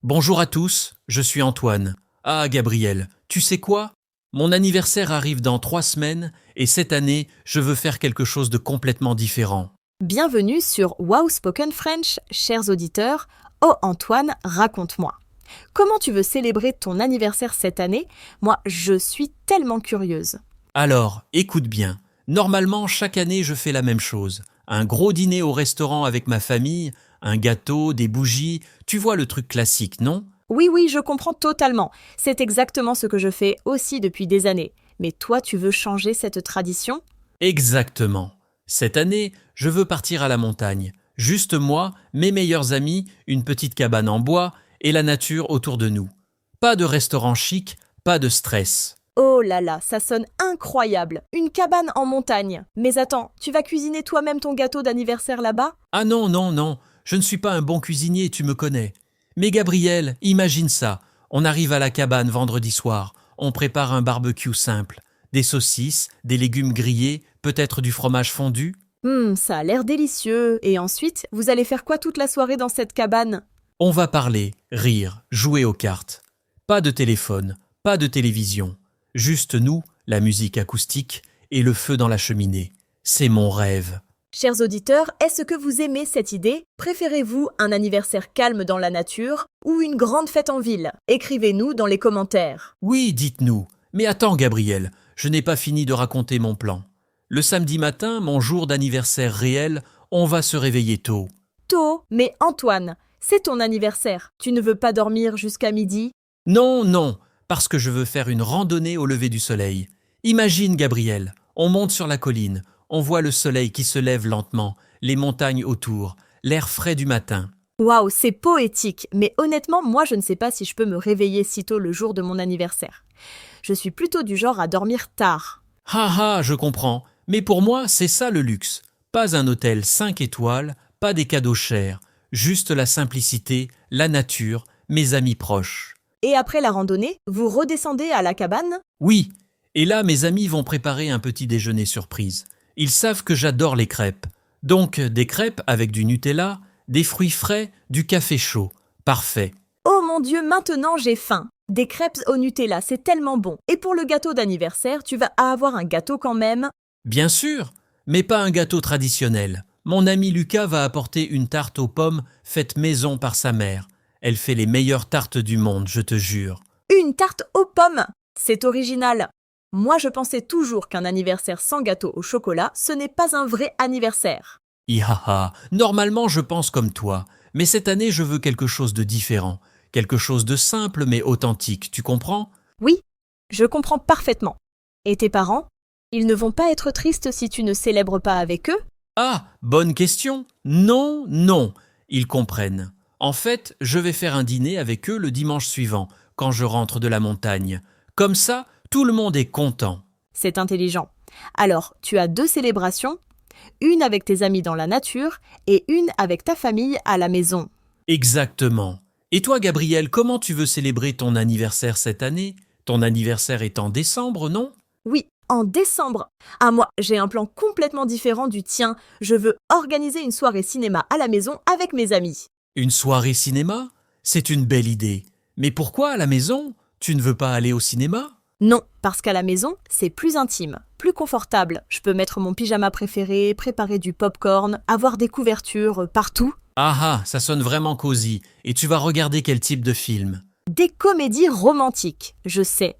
Bonjour à tous, je suis Antoine. Ah, Gabriel, tu sais quoi? Mon anniversaire arrive dans 3 semaines et cette année, je veux faire quelque chose de complètement différent. Bienvenue sur Wow Spoken French, chers auditeurs. Oh Antoine, raconte-moi. Comment tu veux célébrer ton anniversaire cette année? Moi, je suis tellement curieuse. Alors, écoute bien. Normalement, chaque année, je fais la même chose. Un gros dîner au restaurant avec ma famille, un gâteau, des bougies, tu vois le truc classique, non? Oui, je comprends totalement. C'est exactement ce que je fais aussi depuis des années. Mais toi, tu veux changer cette tradition? Exactement. Cette année, je veux partir à la montagne. Juste moi, mes meilleurs amis, une petite cabane en bois et la nature autour de nous. Pas de restaurant chic, pas de stress. Oh là là, ça sonne incroyable. Une cabane en montagne. Mais attends, tu vas cuisiner toi-même ton gâteau d'anniversaire là-bas? Ah non, non, non, je ne suis pas un bon cuisinier, tu me connais. Mais Gabriel, imagine ça. On arrive à la cabane vendredi soir, on prépare un barbecue simple. Des saucisses, des légumes grillés, peut-être du fromage fondu. Ça a l'air délicieux. Et ensuite, vous allez faire quoi toute la soirée dans cette cabane? On va parler, rire, jouer aux cartes. Pas de téléphone, pas de télévision. Juste nous, la musique acoustique et le feu dans la cheminée. C'est mon rêve. Chers auditeurs, est-ce que vous aimez cette idée? Préférez-vous un anniversaire calme dans la nature ou une grande fête en ville? Écrivez-nous dans les commentaires. Oui, dites-nous. Mais attends, Gabriel, je n'ai pas fini de raconter mon plan. Le samedi matin, mon jour d'anniversaire réel, on va se réveiller tôt. Tôt, mais Antoine, c'est ton anniversaire. Tu ne veux pas dormir jusqu'à midi? Non, non, parce que je veux faire une randonnée au lever du soleil. Imagine, Gabriel, on monte sur la colline, on voit le soleil qui se lève lentement, les montagnes autour, l'air frais du matin. Waouh, c'est poétique, mais honnêtement, moi je ne sais pas si je peux me réveiller si tôt le jour de mon anniversaire. Je suis plutôt du genre à dormir tard. Ha ha, je comprends, mais pour moi, c'est ça le luxe. Pas un hôtel 5 étoiles, pas des cadeaux chers, juste la simplicité, la nature, mes amis proches. Et après la randonnée, vous redescendez à la cabane? Oui, et là mes amis vont préparer un petit déjeuner surprise. Ils savent que j'adore les crêpes. Donc des crêpes avec du Nutella, des fruits frais, du café chaud. Parfait. Oh mon Dieu, maintenant j'ai faim. Des crêpes au Nutella, c'est tellement bon. Et pour le gâteau d'anniversaire, tu vas avoir un gâteau quand même. Bien sûr, mais pas un gâteau traditionnel. Mon ami Lucas va apporter une tarte aux pommes faite maison par sa mère. Elle fait les meilleures tartes du monde, je te jure. Une tarte aux pommes. C'est original. Moi, je pensais toujours qu'un anniversaire sans gâteau au chocolat, ce n'est pas un vrai anniversaire. Ihaha, normalement je pense comme toi, mais cette année je veux quelque chose de différent, quelque chose de simple mais authentique, tu comprends? Oui, je comprends parfaitement. Et tes parents? Ils ne vont pas être tristes si tu ne célèbres pas avec eux? Ah, bonne question. Non, non, ils comprennent. En fait, je vais faire un dîner avec eux le dimanche suivant, quand je rentre de la montagne. Comme ça, tout le monde est content. C'est intelligent. Alors, tu as 2 célébrations, une avec tes amis dans la nature et une avec ta famille à la maison. Exactement. Et toi, Gabriel, comment tu veux célébrer ton anniversaire cette année? Ton anniversaire est en décembre, non? Oui, en décembre. Ah moi, j'ai un plan complètement différent du tien. Je veux organiser une soirée cinéma à la maison avec mes amis. Une soirée cinéma? C'est une belle idée. Mais pourquoi à la maison? Tu ne veux pas aller au cinéma? Non, parce qu'à la maison, c'est plus intime, plus confortable. Je peux mettre mon pyjama préféré, préparer du popcorn, avoir des couvertures partout. Ah ah, ça sonne vraiment cosy. Et tu vas regarder quel type de film? Des comédies romantiques. Je sais,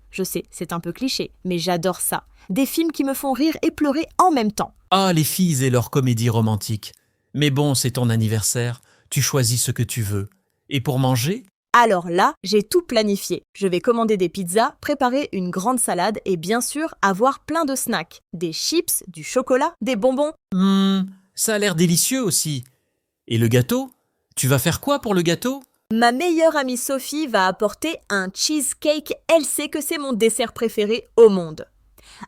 c'est un peu cliché, mais j'adore ça. Des films qui me font rire et pleurer en même temps. Ah, les filles et leurs comédies romantiques. Mais bon, c'est ton anniversaire, tu choisis ce que tu veux. Et pour manger? Alors là, j'ai tout planifié. Je vais commander des pizzas, préparer une grande salade et bien sûr avoir plein de snacks. Des chips, du chocolat, des bonbons. Ça a l'air délicieux aussi. Et le gâteau? Tu vas faire quoi pour le gâteau? Ma meilleure amie Sophie va apporter un cheesecake. Elle sait que c'est mon dessert préféré au monde.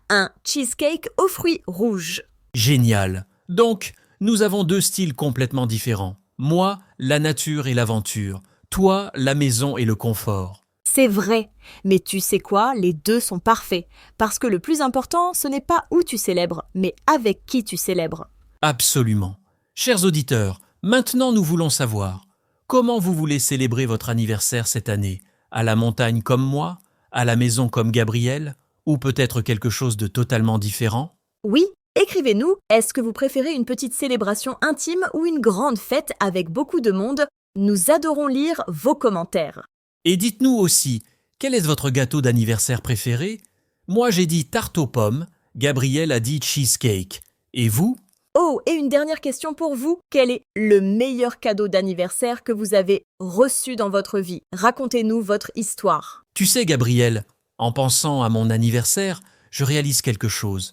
Un cheesecake aux fruits rouges. Génial. Donc, nous avons 2 styles complètement différents. Moi, la nature et l'aventure. Toi, la maison et le confort. C'est vrai, mais tu sais quoi, les deux sont parfaits. Parce que le plus important, ce n'est pas où tu célèbres, mais avec qui tu célèbres. Absolument. Chers auditeurs, maintenant nous voulons savoir, Comment vous voulez célébrer votre anniversaire cette année? À la montagne comme moi? À la maison comme Gabriel? Ou peut-être quelque chose de totalement différent? Oui, écrivez-nous, est-ce que vous préférez une petite célébration intime ou une grande fête avec beaucoup de monde? Nous adorons lire vos commentaires. Et dites-nous aussi, quel est votre gâteau d'anniversaire préféré? Moi j'ai dit tarte aux pommes, Gabriel a dit cheesecake. Et vous? Oh, et une dernière question pour vous. Quel est le meilleur cadeau d'anniversaire que vous avez reçu dans votre vie? Racontez-nous votre histoire. Tu sais Gabriel, en pensant à mon anniversaire, je réalise quelque chose.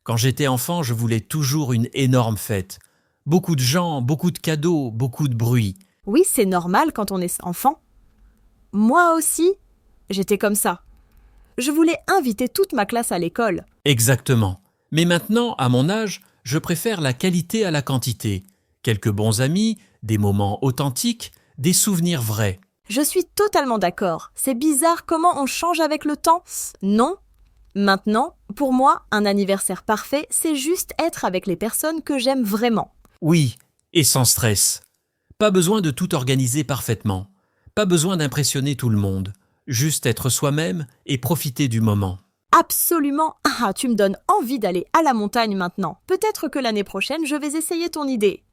Quand j'étais enfant, je voulais toujours une énorme fête. Beaucoup de gens, beaucoup de cadeaux, beaucoup de bruit. Oui, c'est normal quand on est enfant. Moi aussi, j'étais comme ça. Je voulais inviter toute ma classe à l'école. Exactement. Mais maintenant, à mon âge, je préfère la qualité à la quantité. Quelques bons amis, des moments authentiques, des souvenirs vrais. Je suis totalement d'accord. C'est bizarre comment on change avec le temps. Non. Maintenant, pour moi, un anniversaire parfait, c'est juste être avec les personnes que j'aime vraiment. Oui, et sans stress. Pas besoin de tout organiser parfaitement. Pas besoin d'impressionner tout le monde. Juste être soi-même et profiter du moment. Absolument. Ah, tu me donnes envie d'aller à la montagne maintenant. Peut-être que l'année prochaine, je vais essayer ton idée.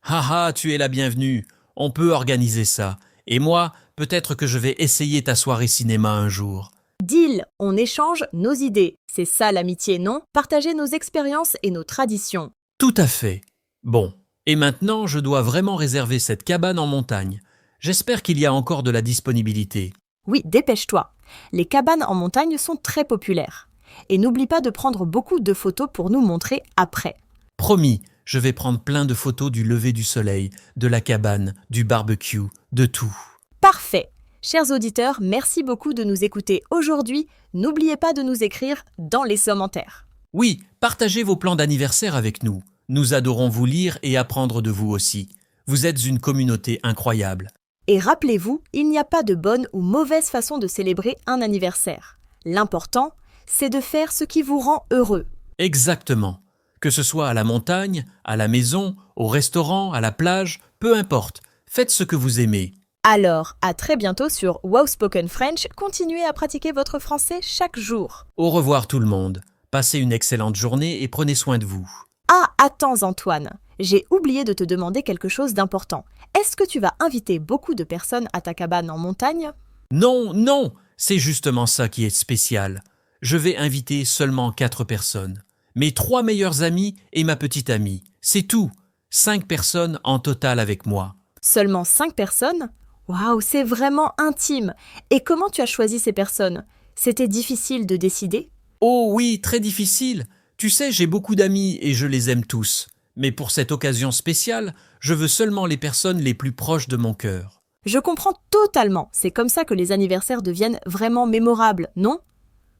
Haha, tu es la bienvenue. On peut organiser ça. Et moi, peut-être que je vais essayer ta soirée cinéma un jour. Deal, on échange nos idées. C'est ça l'amitié, non? Partager nos expériences et nos traditions. Tout à fait. Bon, et maintenant, je dois vraiment réserver cette cabane en montagne. J'espère qu'il y a encore de la disponibilité. Oui, dépêche-toi. Les cabanes en montagne sont très populaires. Et n'oublie pas de prendre beaucoup de photos pour nous montrer après. Promis, je vais prendre plein de photos du lever du soleil, de la cabane, du barbecue, de tout. Parfait. Chers auditeurs, merci beaucoup de nous écouter aujourd'hui. N'oubliez pas de nous écrire dans les commentaires. Oui, partagez vos plans d'anniversaire avec nous. Nous adorons vous lire et apprendre de vous aussi. Vous êtes une communauté incroyable. Et rappelez-vous, il n'y a pas de bonne ou mauvaise façon de célébrer un anniversaire. L'important, c'est de faire ce qui vous rend heureux. Exactement. Que ce soit à la montagne, à la maison, au restaurant, à la plage, peu importe. Faites ce que vous aimez. Alors, à très bientôt sur Wow Spoken French. Continuez à pratiquer votre français chaque jour. Au revoir tout le monde. Passez une excellente journée et prenez soin de vous. Ah, attends Antoine, j'ai oublié de te demander quelque chose d'important. Est-ce que tu vas inviter beaucoup de personnes à ta cabane en montagne? Non, non, c'est justement ça qui est spécial. Je vais inviter seulement 4 personnes. Mes 3 meilleurs amis et ma petite amie. C'est tout. 5 personnes en total avec moi. Seulement 5 personnes? Waouh, c'est vraiment intime. Et comment tu as choisi ces personnes? C'était difficile de décider? Oh oui, très difficile. Tu sais, j'ai beaucoup d'amis et je les aime tous. Mais pour cette occasion spéciale, je veux seulement les personnes les plus proches de mon cœur. Je comprends totalement. C'est comme ça que les anniversaires deviennent vraiment mémorables, non?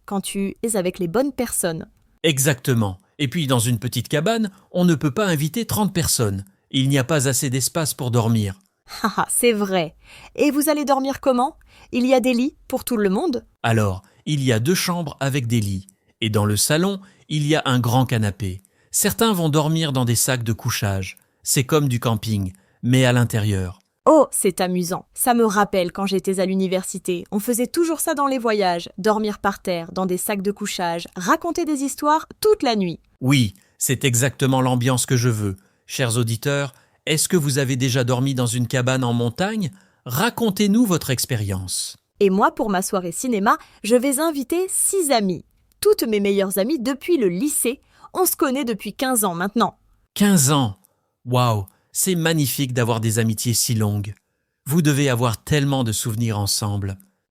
Quand tu es avec les bonnes personnes. Exactement. Et puis dans une petite cabane, on ne peut pas inviter 30 personnes. Il n'y a pas assez d'espace pour dormir. Haha, c'est vrai. Et vous allez dormir comment? Il y a des lits pour tout le monde? Alors, il y a 2 chambres avec des lits. Et dans le salon, il y a un grand canapé. Certains vont dormir dans des sacs de couchage. C'est comme du camping, mais à l'intérieur. Oh, c'est amusant. Ça me rappelle quand j'étais à l'université. On faisait toujours ça dans les voyages. Dormir par terre, dans des sacs de couchage, raconter des histoires toute la nuit. Oui, c'est exactement l'ambiance que je veux. Chers auditeurs, est-ce que vous avez déjà dormi dans une cabane en montagne? Racontez-nous votre expérience. Et moi, pour ma soirée cinéma, je vais inviter 6 amis. Toutes mes meilleures amies depuis le lycée. On se connaît depuis 15 ans maintenant. 15 ans! Waouh, c'est magnifique d'avoir des amitiés si longues. Vous devez avoir tellement de souvenirs ensemble.